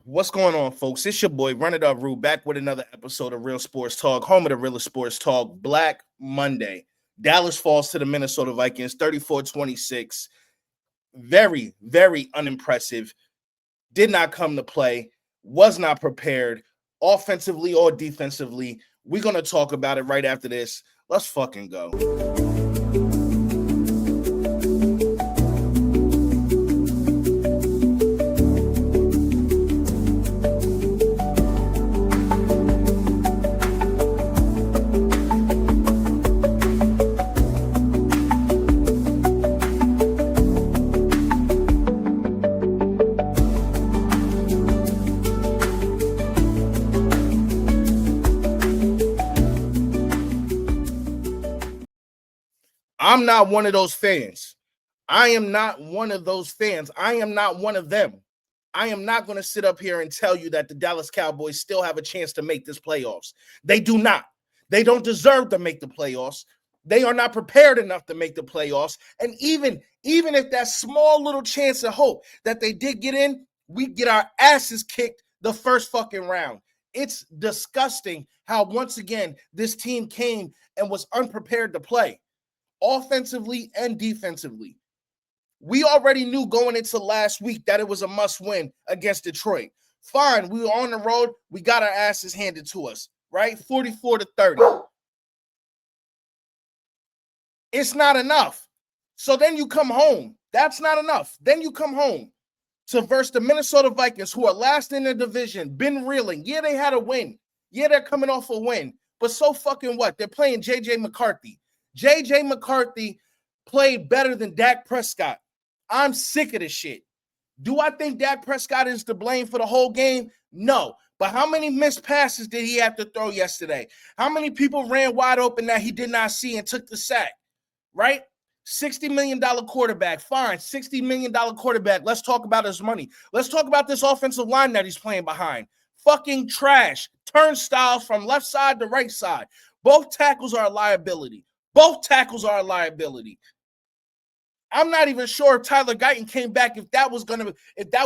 What's going on, folks? It's your boy, Run It Up Rue, back with another episode of Real Sports Talk, home of the realest sports talk, Black Monday. Dallas falls to the Minnesota Vikings 34-26. Very, very unimpressive. Did not come to play, was not prepared, offensively or defensively. We're going to talk about it right after this. Let's fucking go. I'm not one of those fans. I am not one of those fans. I am not one of them. I am not going to sit up here and tell you that the Dallas Cowboys still have a chance to make this playoffs. They do not. They don't deserve to make the playoffs. They are not prepared enough to make the playoffs. And even if that small little chance of hope that they did get in, we get our asses kicked the first fucking round. It's disgusting how once again this team came and was unprepared to play, offensively and defensively. We already knew going into last week that it was a must-win against Detroit. Fine, we were on the road. We got our asses handed to us, right? 44-30. It's not enough. So then you come home. That's not enough. Then you come home to verse the Minnesota Vikings, who are last in the division, been reeling. Yeah, they had a win. Yeah, they're coming off a win. But so fucking what? They're playing J.J. McCarthy. J.J. McCarthy played better than Dak Prescott. I'm sick of this shit. Do I think Dak Prescott is to blame for the whole game? No. But how many missed passes did he have to throw yesterday? How many people ran wide open that he did not see and took the sack? Right? $60 million quarterback. Fine, $60 million quarterback. Let's talk about his money. Let's talk about this offensive line that he's playing behind. Fucking trash. Turnstiles from left side to right side. Both tackles are a liability. Both tackles are a liability. I'm not even sure if Tyler Guyton came back if that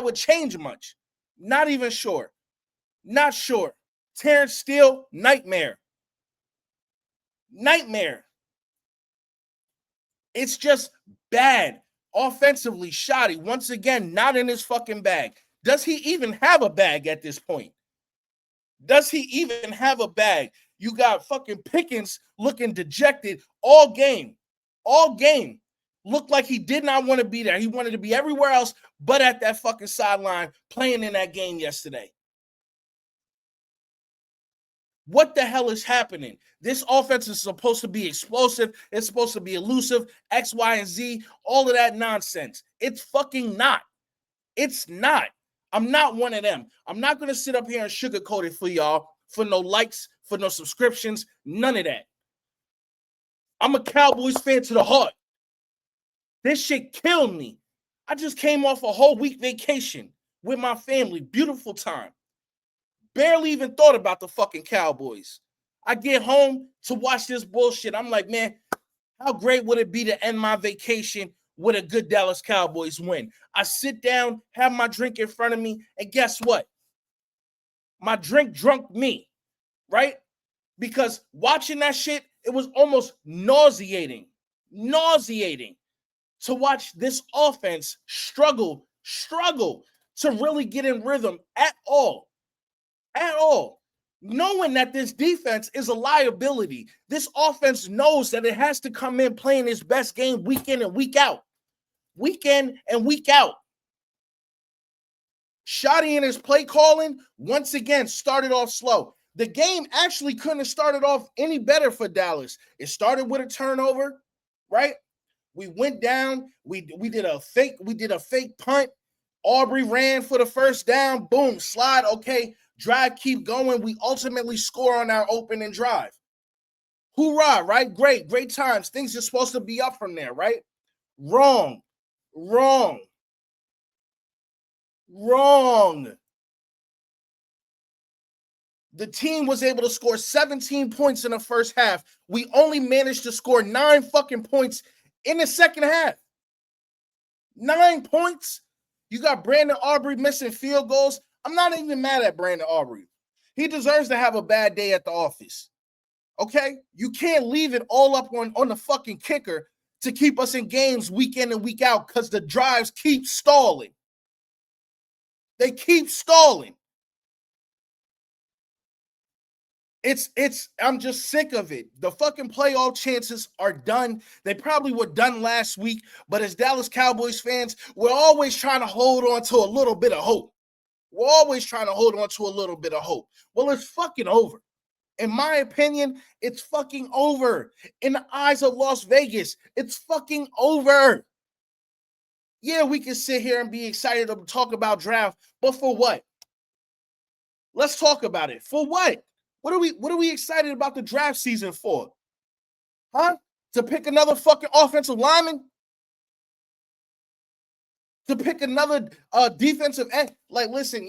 would change much. Not even sure. Not sure. Terrence Steele, nightmare. Nightmare. It's just bad. Offensively, shoddy. Once again, not in his fucking bag. Does he even have a bag at this point? Does he even have a bag? You got fucking Pickens looking dejected all game. All game. Looked like he did not want to be there. He wanted to be everywhere else but at that fucking sideline playing in that game yesterday. What the hell is happening? This offense is supposed to be explosive. It's supposed to be elusive, X, Y, and Z, all of that nonsense. It's fucking not. It's not. I'm not one of them. I'm not going to sit up here and sugarcoat it for y'all, for no likes, for no subscriptions, none of that. I'm a Cowboys fan to the heart. This shit killed me. I just came off a whole week vacation with my family. Beautiful time. Barely even thought about the fucking Cowboys. I get home to watch this bullshit. I'm like, man, how great would it be to end my vacation with a good Dallas Cowboys win? I sit down, have my drink in front of me, and guess what? My drink drunk me, right? Because watching that shit, it was almost nauseating. Nauseating to watch this offense struggle to really get in rhythm at all. At all. Knowing that this defense is a liability. This offense knows that it has to come in playing its best game week in and week out. Week in and week out. Shoddy in his play calling, once again, started off slow. The game actually couldn't have started off any better for Dallas. It started with a turnover, right? We went down. We did a fake punt. Aubrey ran for the first down. Boom, slide. Okay, drive, keep going. We ultimately score on our opening drive. Hoorah, right? Great times. Things are supposed to be up from there, right? Wrong. The team was able to score 17 points in the first half. We only managed to score 9 fucking points in the second half. 9 points. You got Brandon Aubrey missing field goals. I'm not even mad at Brandon Aubrey. He deserves to have a bad day at the office. Okay? You can't leave it all up on the fucking kicker to keep us in games week in and week out because the drives keep stalling. They keep stalling. I'm just sick of it. The fucking playoff chances are done. They probably were done last week, but as Dallas Cowboys fans, we're always trying to hold on to a little bit of hope. We're always trying to hold on to a little bit of hope. Well, it's fucking over. In my opinion, it's fucking over. In the eyes of Las Vegas, it's fucking over. Yeah, we can sit here and be excited to talk about draft, but for what? Let's talk about it. For what? What are we excited about the draft season for? Huh? To pick another fucking offensive lineman? To pick another defensive end? Like, listen,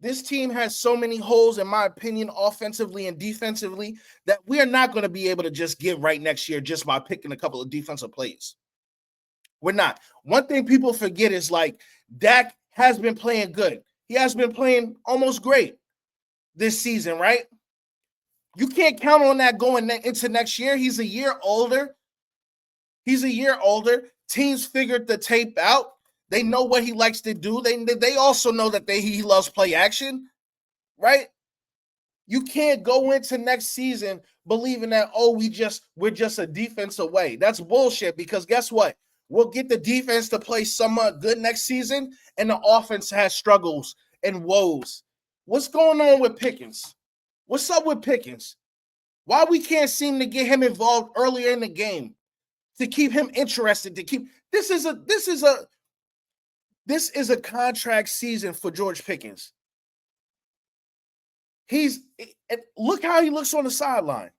this team has so many holes, in my opinion, offensively and defensively, that we are not going to be able to just get right next year just by picking a couple of defensive players. We're not. One thing people forget is like Dak has been playing good. He has been playing almost great this season, right? You can't count on that going into next year. He's a year older. Teams figured the tape out. They know what he likes to do. They also know that he loves play action, right? You can't go into next season believing that, we're just a defense away. That's bullshit, because guess what? We'll get the defense to play somewhat good next season, and the offense has struggles and woes. What's going on with Pickens? What's up with Pickens? Why we can't seem to get him involved earlier in the game to keep him interested, this is a contract season for George Pickens. Look how he looks on the sideline.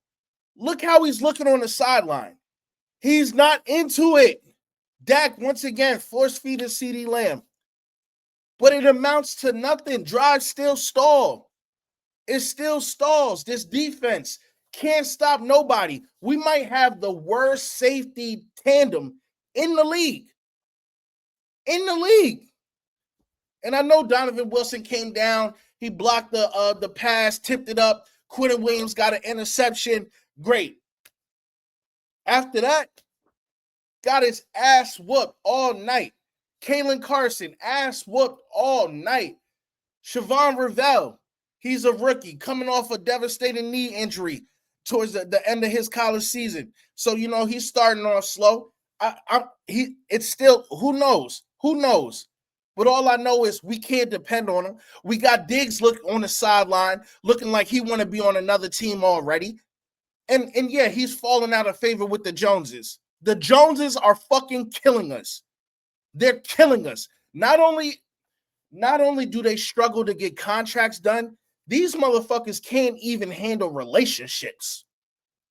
Look how he's looking on the sideline. He's not into it. Dak, once again, force-feeding CeeDee Lamb. But it amounts to nothing. Drives still stall. It still stalls. This defense can't stop nobody. We might have the worst safety tandem in the league. And I know Donovan Wilson came down. He blocked the pass, tipped it up. Quentin Williams got an interception. Great. After that, got his ass whooped all night. Kalen Carson, ass whooped all night. Siobhan Revell, he's a rookie coming off a devastating knee injury towards the end of his college season. So, he's starting off slow. It's still, who knows? But all I know is we can't depend on him. We got Diggs on the sideline looking like he want to be on another team already. And yeah, he's falling out of favor with the Joneses. The Joneses are fucking killing us. They're killing us. Not only do they struggle to get contracts done, these motherfuckers can't even handle relationships.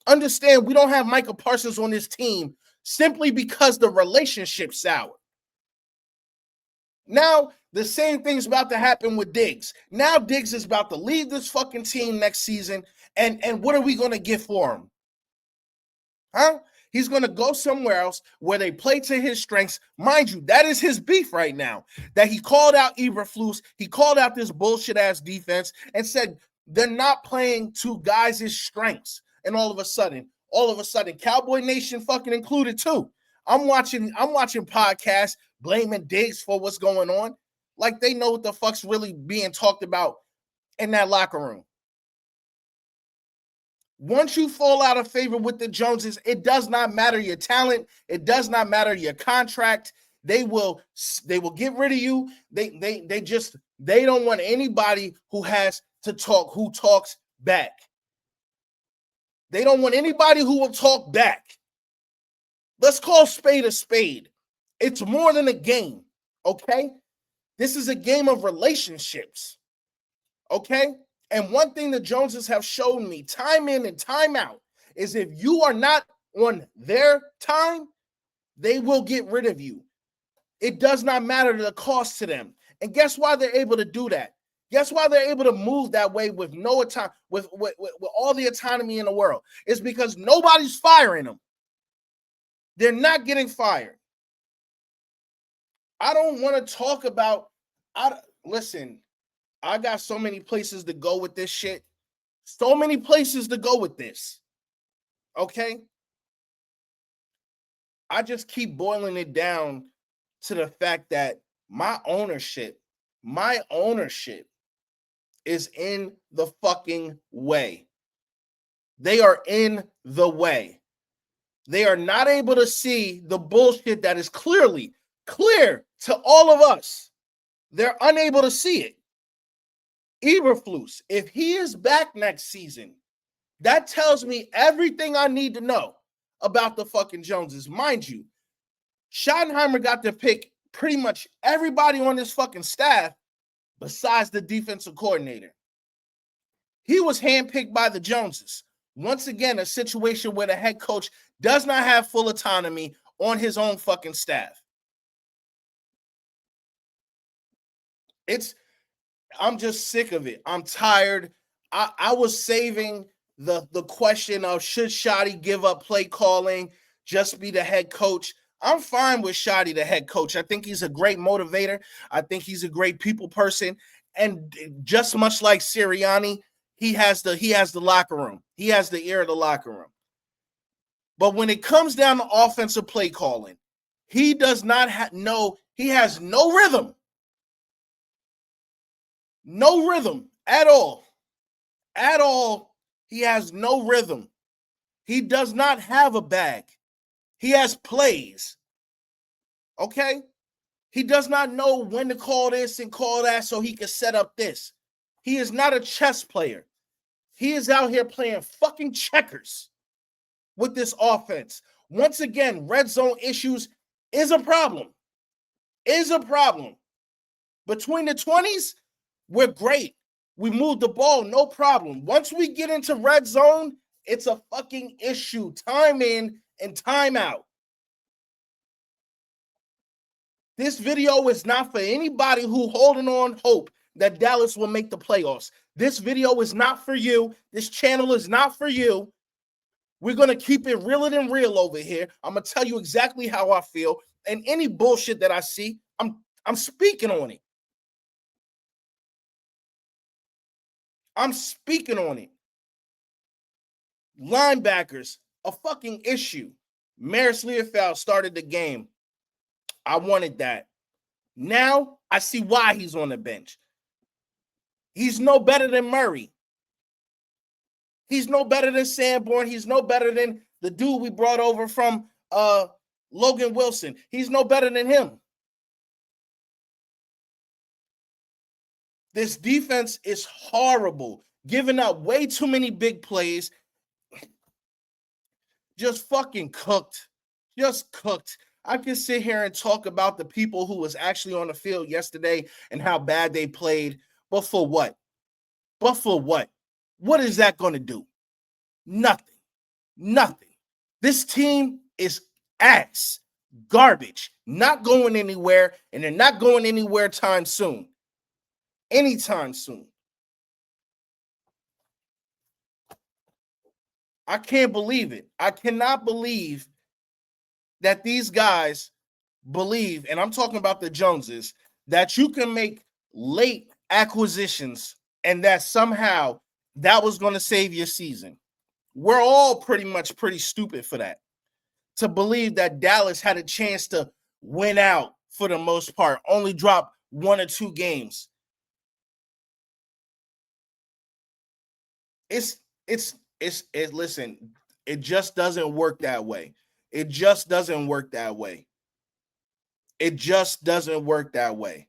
Understand, we don't have Micah Parsons on this team simply because the relationship's sour. Now, the same thing's about to happen with Diggs. Now Diggs is about to leave this fucking team next season, and what are we going to get for him? Huh? He's going to go somewhere else where they play to his strengths. Mind you, that is his beef right now. That he called out Eberflus. He called out this bullshit-ass defense and said they're not playing to guys' strengths. And all of a sudden, Cowboy Nation fucking included too. I'm watching podcasts blaming Diggs for what's going on. Like they know what the fuck's really being talked about in that locker room. Once you fall out of favor with the Joneses, it does not matter your talent. It does not matter your contract. They will get rid of you. They don't want anybody who talks back. They don't want anybody who will talk back. Let's call spade a spade. It's more than a game, okay? This is a game of relationships, okay? And one thing the Joneses have shown me time in and time out is if you are not on their time, they will get rid of you. It does not matter the cost to them. And guess why they're able to do that? Guess why they're able to move that way with no autonomy, with all the autonomy in the world? It's because nobody's firing them. They're not getting fired. I don't want to talk about listen, I got so many places to go with this shit. So many places to go with this. Okay? I just keep boiling it down to the fact that my ownership is in the fucking way. They are in the way. They are not able to see the bullshit that is clearly clear to all of us. They're unable to see it. Eberflus, if he is back next season, that tells me everything I need to know about the fucking Joneses. Mind you, Schottenheimer got to pick pretty much everybody on this fucking staff besides the defensive coordinator. He was handpicked by the Joneses. Once again, a situation where the head coach does not have full autonomy on his own fucking staff. I'm just sick of it. I'm tired. I was saving the question of should Shotty give up play calling, just be the head coach. I'm fine with Shotty, the head coach. I think he's a great motivator. I think he's a great people person. And just much like Sirianni, he has the locker room. He has the ear of the locker room. But when it comes down to offensive play calling, he does not he has no rhythm. No rhythm at all. At all. He has no rhythm. He does not have a bag. He has plays. Okay? He does not know when to call this and call that so he can set up this. He is not a chess player. He is out here playing fucking checkers with this offense. Once again, red zone issues is a problem. Is a problem. Between the 20s, we're great. We move the ball, no problem. Once we get into red zone, it's a fucking issue. Time in and time out. This video is not for anybody who holding on hope that Dallas will make the playoffs. This video is not for you. This channel is not for you. We're going to keep it realer than real over here. I'm going to tell you exactly how I feel. And any bullshit that I see, I'm speaking on it. I'm speaking on it. Linebackers, a fucking issue. Maris Learfeld started the game. I wanted that. Now I see why he's on the bench. He's no better than Murray. He's no better than Sanborn. He's no better than the dude we brought over from Logan Wilson. He's no better than him. This defense is horrible, giving up way too many big plays. Just fucking cooked. Just cooked. I can sit here and talk about the people who was actually on the field yesterday and how bad they played, but for what? But for what? What is that going to do? Nothing. Nothing. This team is ass, garbage, not going anywhere, and they're not going anywhere time soon. Anytime soon. I can't believe it. I cannot believe that these guys believe, and I'm talking about the Joneses, that you can make late acquisitions and that somehow that was going to save your season. We're all pretty stupid for that. To believe that Dallas had a chance to win out for the most part, only drop 1 or 2 games. Listen, it just doesn't work that way. It just doesn't work that way. It just doesn't work that way.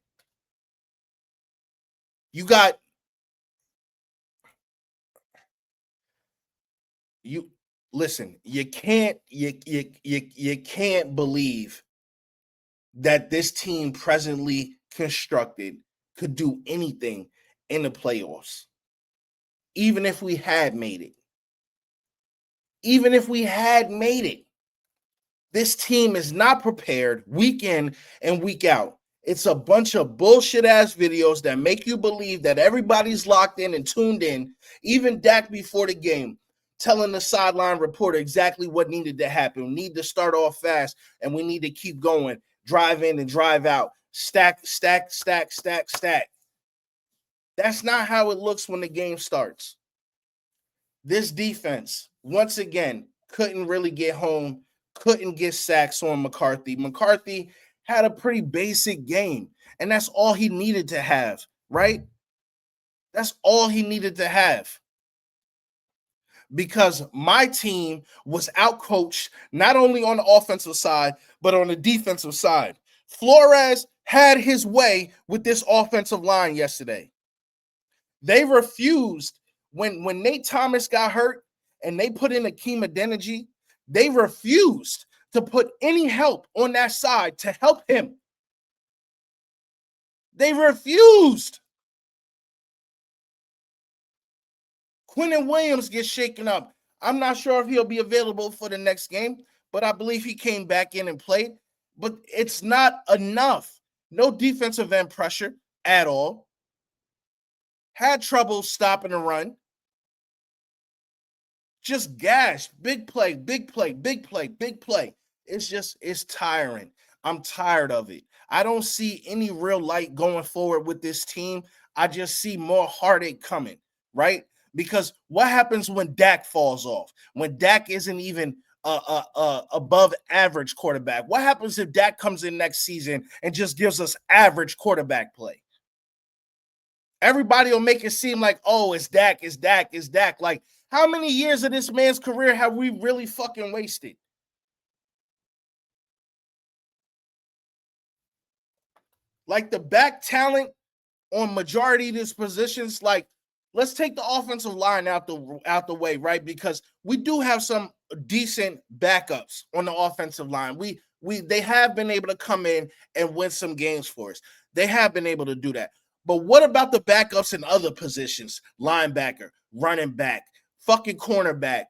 You can't believe that this team presently constructed could do anything in the playoffs. Even if we had made it. Even if we had made it. This team is not prepared week in and week out. It's a bunch of bullshit ass videos that make you believe that everybody's locked in and tuned in, even Dak before the game, telling the sideline reporter exactly what needed to happen. We need to start off fast and we need to keep going. Drive in and drive out. Stack, stack, stack, stack, stack. That's not how it looks when the game starts. This defense, once again, couldn't really get home, couldn't get sacks on McCarthy. McCarthy had a pretty basic game, and that's all he needed to have, right? That's all he needed to have. Because my team was outcoached not only on the offensive side, but on the defensive side. Flores had his way with this offensive line yesterday. They refused when Nate Thomas got hurt and they put in Akeem Adeniji, they refused to put any help on that side to help him. They refused. Quentin Williams gets shaken up. I'm not sure if he'll be available for the next game, but I believe he came back in and played. But it's not enough. No defensive end pressure at all. Had trouble stopping the run. Just gashed. Big play, big play, big play, big play. It's tiring. I'm tired of it. I don't see any real light going forward with this team. I just see more heartache coming, right? Because what happens when Dak falls off? When Dak isn't even above average quarterback? What happens if Dak comes in next season and just gives us average quarterback play? Everybody will make it seem like, oh, it's Dak, it's Dak, it's Dak. Like, how many years of this man's career have we really fucking wasted? Like, the back talent on majority of these positions, like, let's take the offensive line out the way, right? Because we do have some decent backups on the offensive line. They have been able to come in and win some games for us. They have been able to do that. But what about the backups in other positions? Linebacker, running back, fucking cornerback,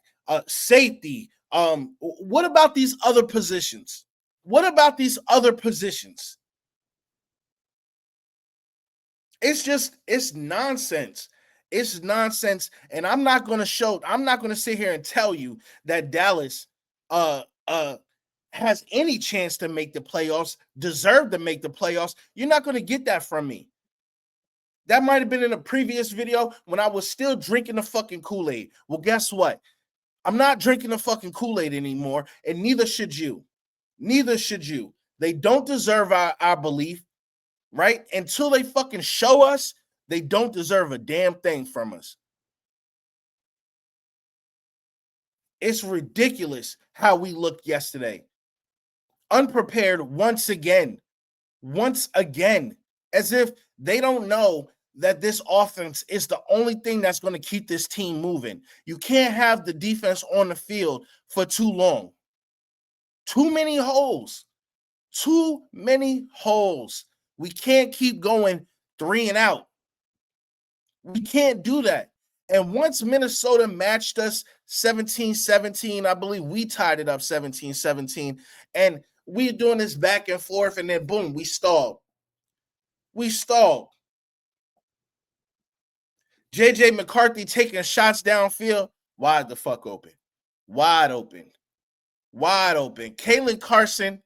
safety. What about these other positions? What about these other positions? It's nonsense. It's nonsense. And I'm not going to sit here and tell you that Dallas has any chance to make the playoffs, deserve to make the playoffs. You're not going to get that from me. That might have been in a previous video when I was still drinking the fucking Kool-Aid. Well, guess what? I'm not drinking the fucking Kool-Aid anymore, and neither should you. Neither should you. They don't deserve our belief, right? Until they fucking show us, they don't deserve a damn thing from us. It's ridiculous how we looked yesterday. Unprepared once again, as if they don't know that this offense is the only thing that's going to keep this team moving. You can't have the defense on the field for too long. Too many holes. Too many holes. We can't keep going 3 and out. We can't do that. And once Minnesota matched us 17-17, I believe we tied it up 17-17, and we're doing this back and forth, and then boom, we stalled. We stalled. JJ McCarthy taking shots downfield, wide the fuck open. Wide open. Wide open. Kalen Carson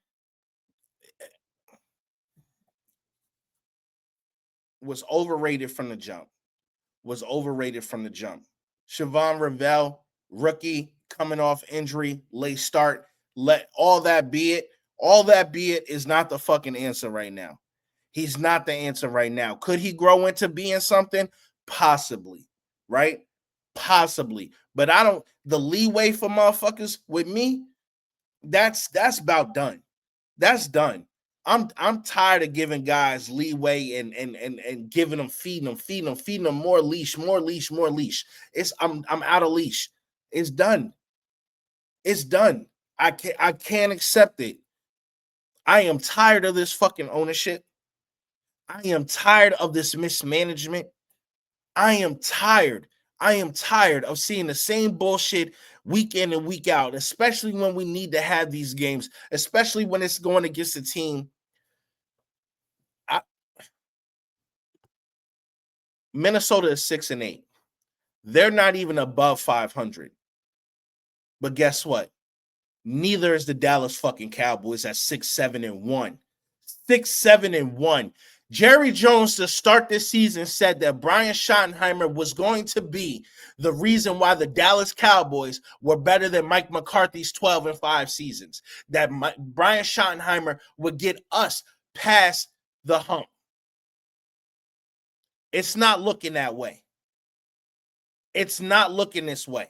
was overrated from the jump. Siobhan Ravel, rookie, coming off injury, late start. Let all that be it. All that be it is not the fucking answer right now. He's not the answer right now. Could he grow into being something? Possibly, right? Possibly. But I don't, the leeway for motherfuckers with me, that's about done. That's done. I'm tired of giving guys leeway and giving them, feeding them more leash. I'm out of leash. It's done. It's done. I can't accept it. I am tired of this fucking ownership. I am tired of this mismanagement. I am tired of seeing the same bullshit week in and week out, especially when we need to have these games, especially when it's going against a team. Minnesota is 6-8. They're not even above 500. But guess what? Neither is the Dallas fucking Cowboys at 6-7-1. 6-7-1. Jerry Jones, to start this season, said that Brian Schottenheimer was going to be the reason why the Dallas Cowboys were better than Mike McCarthy's 12-5 seasons. That Brian Schottenheimer would get us past the hump. It's not looking that way. It's not looking this way.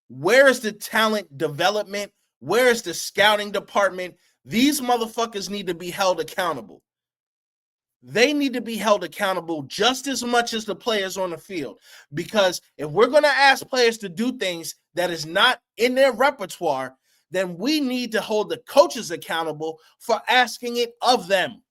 Where is the talent development? Where is the scouting department? These motherfuckers need to be held accountable. They need to be held accountable just as much as the players on the field. Because if we're going to ask players to do things that is not in their repertoire, then we need to hold the coaches accountable for asking it of them.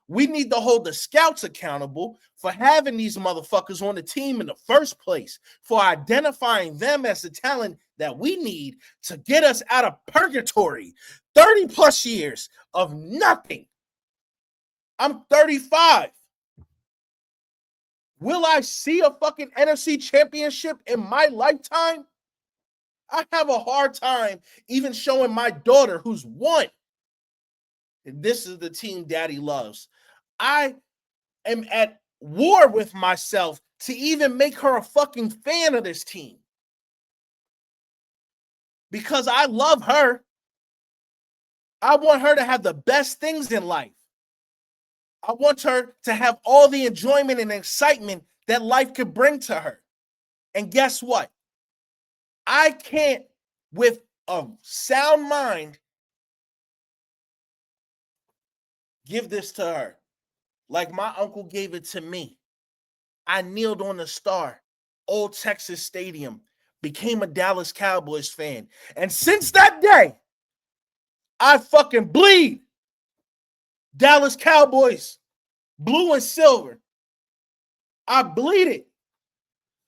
We need to hold the scouts accountable for having these motherfuckers on the team in the first place, for identifying them as the talent that we need to get us out of purgatory. 30 plus years of nothing. I'm 35. Will I see a fucking NFC championship in my lifetime? I have a hard time even showing my daughter, who's 1, and this is the team daddy loves. I am at war with myself to even make her a fucking fan of this team. Because I love her. I want her to have the best things in life. I want her to have all the enjoyment and excitement that life could bring to her. And guess what? I can't, with a sound mind, give this to her like my uncle gave it to me. I kneeled on the star, Old Texas Stadium, became a Dallas Cowboys fan. And since that day, I fucking bleed Dallas Cowboys, blue and silver. I bleed it.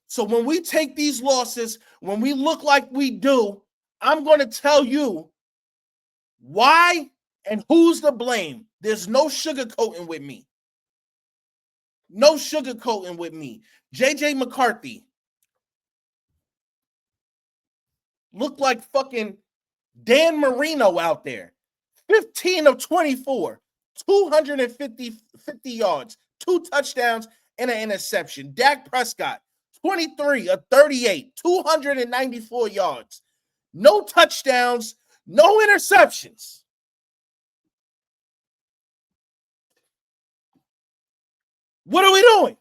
So when we take these losses, when we look like we do, I'm going to tell you why and who's to blame. There's no sugarcoating with me. No sugarcoating with me. JJ McCarthy looked like fucking Dan Marino out there. 15 of 24, 250 yards, 2 touchdowns, and an interception. Dak Prescott, 23 of 38, 294 yards. No touchdowns, no interceptions. What are we doing?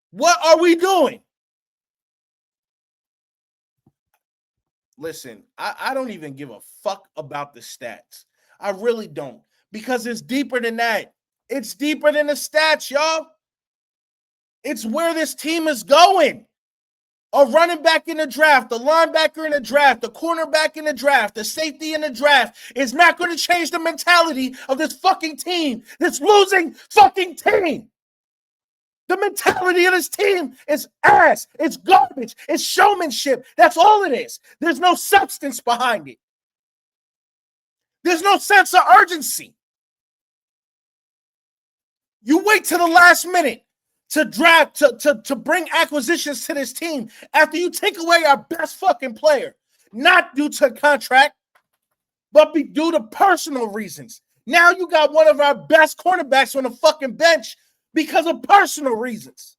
What are we doing? Listen, I don't even give a fuck about the stats. I really don't. Because it's deeper than that. It's deeper than the stats, y'all. It's where this team is going. A running back in the draft, the linebacker in the draft, the cornerback in the draft, the safety in the draft is not going to change the mentality of this fucking team, this losing fucking team. The mentality of this team is ass. It's garbage. It's showmanship. That's all it is. There's no substance behind it. There's no sense of urgency. You wait till the last minute to draft, to bring acquisitions to this team after you take away our best fucking player, not due to contract, but be due to personal reasons. Now you got one of our best cornerbacks on the fucking bench because of personal reasons.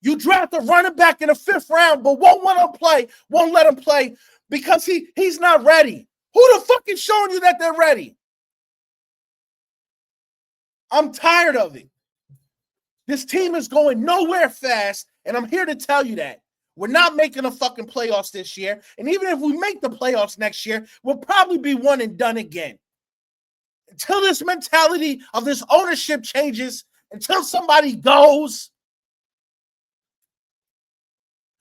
You draft a running back in the 5th round, but won't let him play because he's not ready. Who the fuck is showing you that they're ready? I'm tired of it. This team is going nowhere fast, and I'm here to tell you that. We're not making the fucking playoffs this year, and even if we make the playoffs next year, we'll probably be one and done again. Until this mentality of this ownership changes, until somebody goes,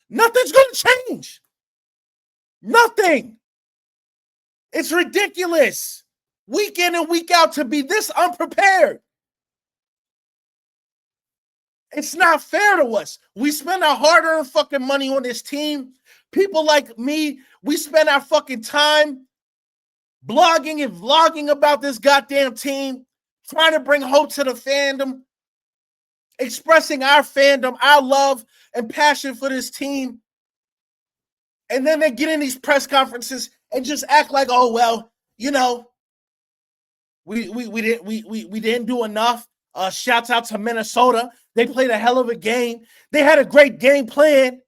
nothing's going to change. Nothing. It's ridiculous. Week in and week out to be this unprepared. It's not fair to us. We spend our hard-earned fucking money on this team. People like me, we spend our fucking time blogging and vlogging about this goddamn team, trying to bring hope to the fandom, expressing our fandom, our love and passion for this team. And then they get in these press conferences and just act like, oh, well, you know, We didn't do enough. Shouts out to Minnesota. They played a hell of a game. They had a great game plan.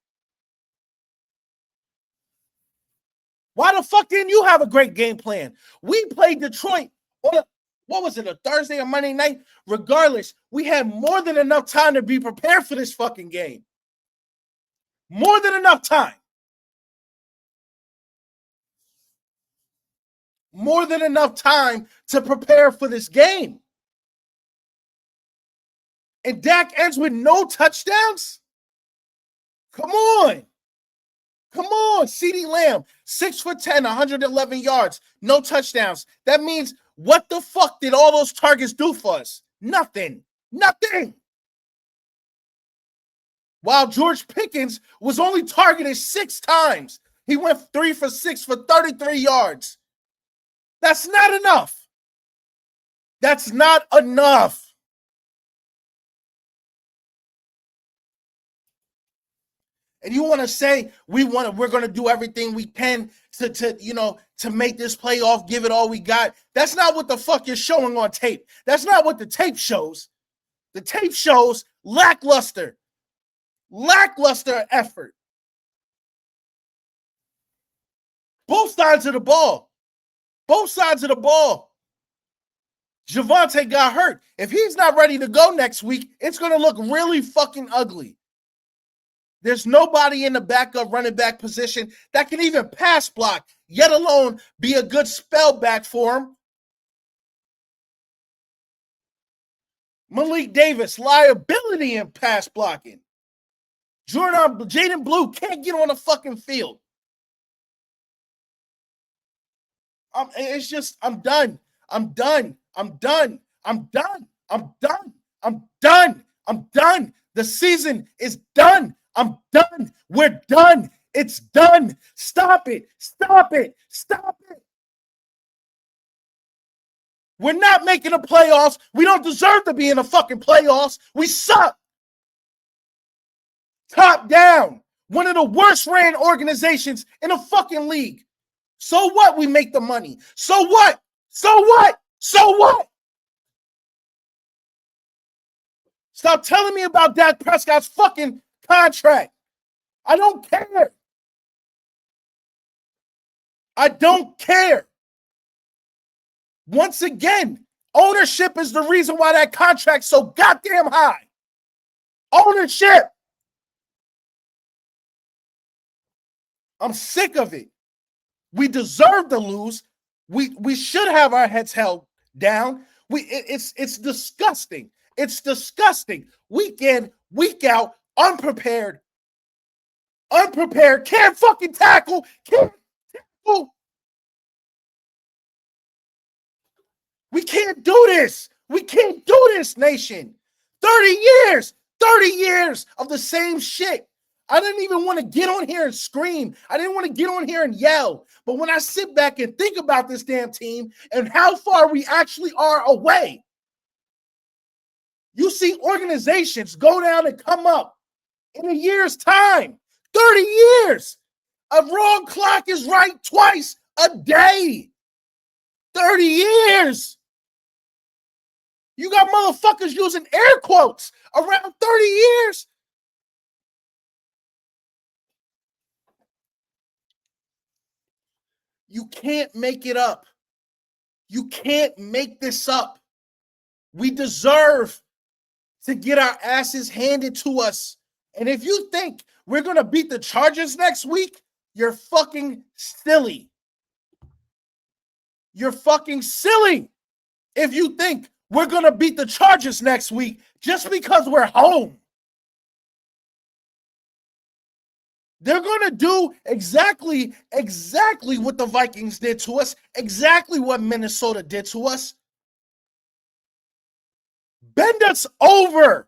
Why the fuck didn't you have a great game plan? We played Detroit on what was it, a Thursday or Monday night? Regardless, we had more than enough time to be prepared for this fucking game. More than enough time. More than enough time to prepare for this game. And Dak ends with no touchdowns? Come on. Come on, CeeDee Lamb, 6'10", 111 yards, no touchdowns. That means what the fuck did all those targets do for us? Nothing. Nothing. While George Pickens was only targeted 6 times. He went 3 for 6 for 33 yards. That's not enough. That's not enough. And you want to say we're going to do everything we can to make this playoff, give it all we got. That's not what the fuck you're showing on tape. That's not what the tape shows. The tape shows lackluster effort. Both sides of the ball. Both sides of the ball. Javonte got hurt. If he's not ready to go next week, it's going to look really fucking ugly. There's nobody in the backup running back position that can even pass block, yet alone be a good spell back for him. Malik Davis, liability in pass blocking. Jaden Blue can't get on the fucking field. It's just, I'm done. I'm done. I'm done. I'm done. I'm done. I'm done. I'm done. The season is done. I'm done. We're done. It's done. Stop it. Stop it. Stop it. We're not making the playoffs. We don't deserve to be in the fucking playoffs. We suck. Top down. One of the worst ran organizations in the fucking league. So what? We make the money. So what? So what? So what? Stop telling me about Dak Prescott's fucking contract. I don't care. I don't care. Once again, ownership is the reason why that contract's so goddamn high. Ownership. I'm sick of it. We deserve to lose. We should have our heads held down. It's disgusting. It's disgusting. Week in, week out, unprepared, can't fucking tackle, can't tackle. We can't do this. We can't do this, nation. 30 years of the same shit. I didn't even want to get on here and scream. I didn't want to get on here and yell. But when I sit back and think about this damn team and how far we actually are away, you see organizations go down and come up in a year's time. 30 years. A wrong clock is right twice a day. 30 years. You got motherfuckers using air quotes around 30 years. You can't make it up. You can't make this up. We deserve to get our asses handed to us. And if you think we're going to beat the Chargers next week, you're fucking silly. You're fucking silly if you think we're going to beat the Chargers next week just because we're home. They're going to do exactly what the Vikings did to us, exactly what Minnesota did to us. Bend us over.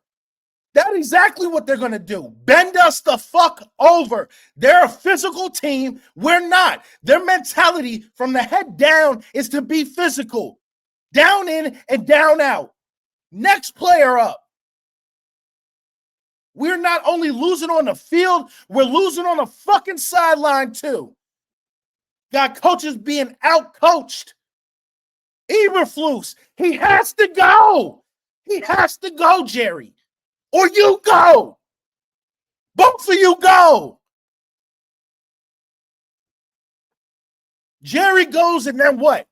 That's exactly what they're going to do. Bend us the fuck over. They're a physical team. We're not. Their mentality from the head down is to be physical. Down in and down out. Next player up. We're not only losing on the field, we're losing on the fucking sideline too. Got coaches being out-coached. Eberflus, he has to go. He has to go, Jerry. Or you go. Both of you go. Jerry goes, and then what?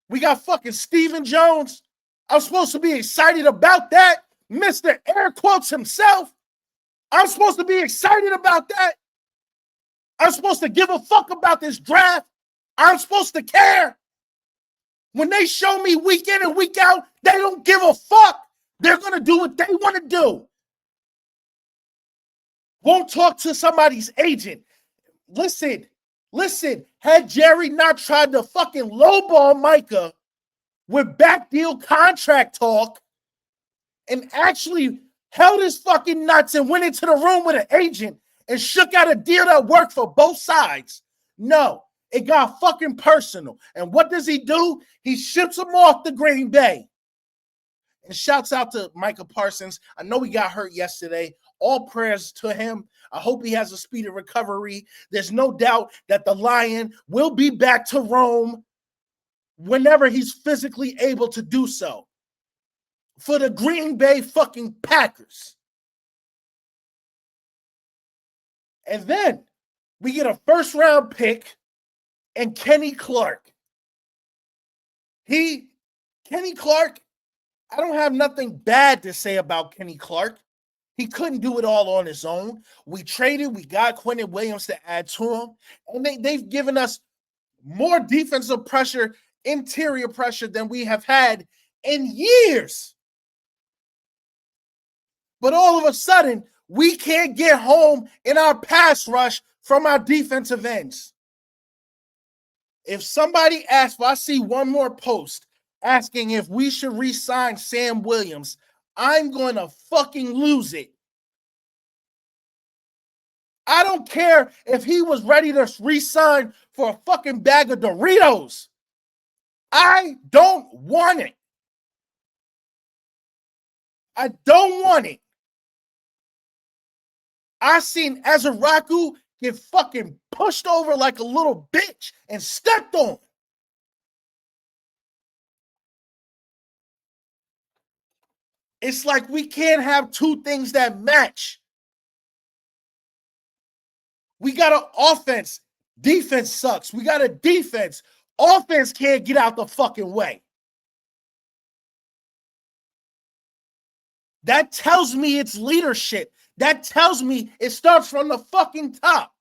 We got fucking Stephen Jones. I'm supposed to be excited about that. Mr. Air Quotes himself. I'm supposed to be excited about that. I'm supposed to give a fuck about this draft. I'm supposed to care. When they show me week in and week out, they don't give a fuck. They're going to do what they want to do. Won't talk to somebody's agent. Listen. Had Jerry not tried to fucking lowball Micah with back deal contract talk and actually held his fucking nuts and went into the room with an agent and shook out a deal that worked for both sides. No, it got fucking personal. And what does he do? He ships him off to Green Bay. And shouts out to Micah Parsons. I know he got hurt yesterday. All prayers to him. I hope he has a speedy recovery. There's no doubt that the Lion will be back to Rome whenever he's physically able to do so. For the Green Bay fucking Packers. And then we get a first-round pick and Kenny Clark. Kenny Clark, I don't have nothing bad to say about Kenny Clark. He couldn't do it all on his own. We traded. We got Quentin Williams to add to him. And they've given us more defensive pressure, interior pressure than we have had in years. But all of a sudden, we can't get home in our pass rush from our defensive ends. If somebody asks, if I see one more post asking if we should re-sign Sam Williams, I'm going to fucking lose it. I don't care if he was ready to re-sign for a fucking bag of Doritos. I don't want it. I don't want it. I seen Azaraku get fucking pushed over like a little bitch and stepped on. It's like we can't have two things that match. We got an offense. Defense sucks. We got a defense. Offense can't get out the fucking way. That tells me it's leadership. That tells me it starts from the fucking top.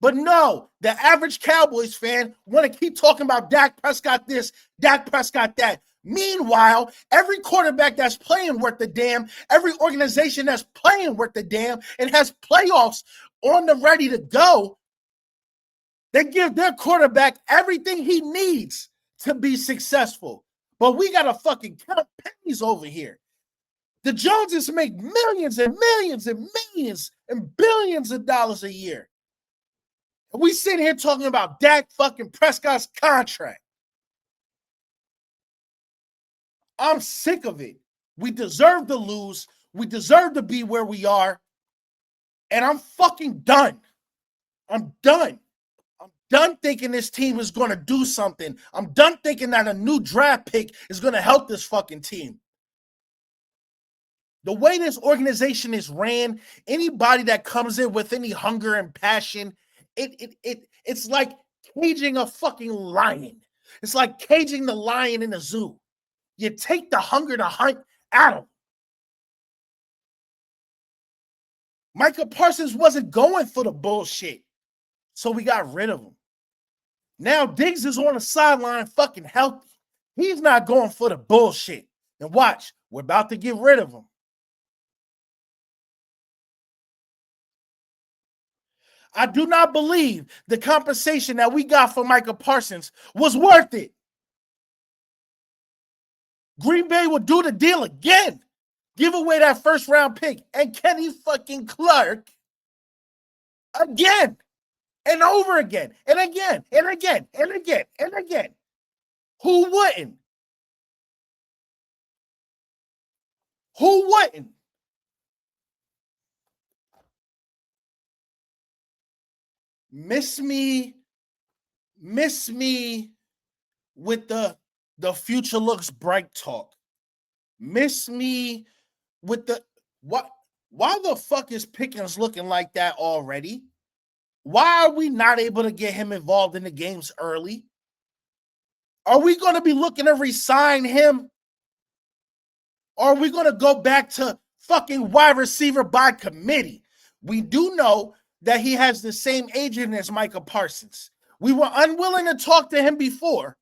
But no, the average Cowboys fan want to keep talking about Dak Prescott this, Dak Prescott that. Meanwhile, every quarterback that's playing worth the damn, every organization that's playing worth the damn and has playoffs on the ready to go, they give their quarterback everything he needs to be successful. But we got to fucking count pennies over here. The Joneses make millions and millions and millions and billions of dollars a year. And we sit here talking about Dak fucking Prescott's contract. I'm sick of it. We deserve to lose. We deserve to be where we are. And I'm fucking done. I'm done. I'm done thinking this team is going to do something. I'm done thinking that a new draft pick is going to help this fucking team. The way this organization is ran, anybody that comes in with any hunger and passion, it's like caging a fucking lion. It's like caging the lion in a zoo. You take the hunger to hunt out of him. Micah Parsons wasn't going for the bullshit, so we got rid of him. Now Diggs is on the sideline fucking healthy. He's not going for the bullshit. And watch, we're about to get rid of him. I do not believe the compensation that we got for Micah Parsons was worth it. Green Bay will do the deal again. Give away that first round pick and Kenny fucking Clark again and over again and again and again and again and again. Who wouldn't? Who wouldn't? Miss me with the the future looks bright talk. Miss me with the what? Why the fuck is Pickens looking like that already? Why are we not able to get him involved in the games early? Are we going to be looking to resign him? Or are we going to go back to fucking wide receiver by committee? We do know that he has the same agent as Micah Parsons. We were unwilling to talk to him before.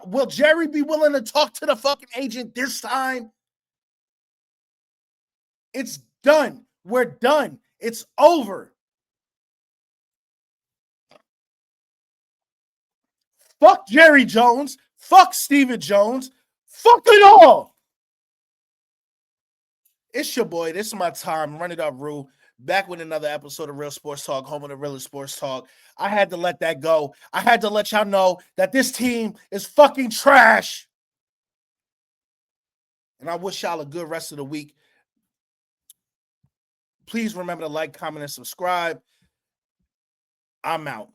Will Jerry be willing to talk to the fucking agent this time? It's done. We're done. It's over. Fuck Jerry Jones. Fuck Steven Jones. Fuck it all. It's your boy. This is my time. Run it up, Rue. Back with another episode of Real Sports Talk, home of the realest sports talk. I had to let that go. I had to let y'all know that this team is fucking trash. And I wish y'all a good rest of the week. Please remember to like, comment, and subscribe. I'm out.